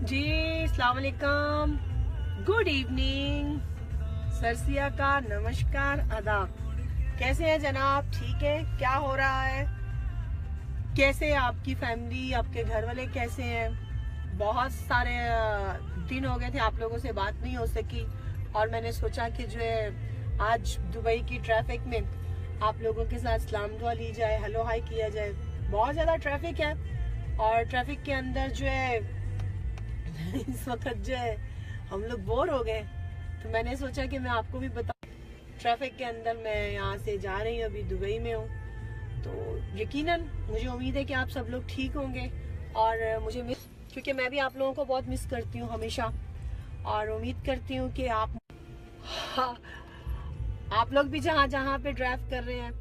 जी अस्सलाम वालेकुम, good evening, Sarsiya का नमस्कार, आदाब। कैसे हैं जनाब? ठीक है? क्या हो रहा है? कैसे है आपकी फैमिली, आपके घर वाले कैसे हैं? बहुत सारे दिन हो गए थे आप लोगों से बात नहीं हो सकी और मैंने सोचा कि जो है आज दुबई की ट्रैफिक में आप लोगों के साथ सलाम दुआ ली जाए, हेलो हाय किया जाए। बहुत ज़्यादा ट्रैफिक है और ट्रैफिक के अंदर जो है इस वक्त जो है हम लोग बोर हो गए, तो मैंने सोचा कि मैं आपको भी बता। ट्रैफिक के अंदर मैं यहाँ से जा रही हूँ, अभी दुबई में हूँ, तो यकीनन मुझे उम्मीद है कि आप सब लोग ठीक होंगे और मुझे मिस, क्योंकि मैं भी आप लोगों को बहुत मिस करती हूँ हमेशा, और उम्मीद करती हूँ कि आप, हाँ, आप लोग भी जहाँ जहाँ पे ड्राइव कर रहे हैं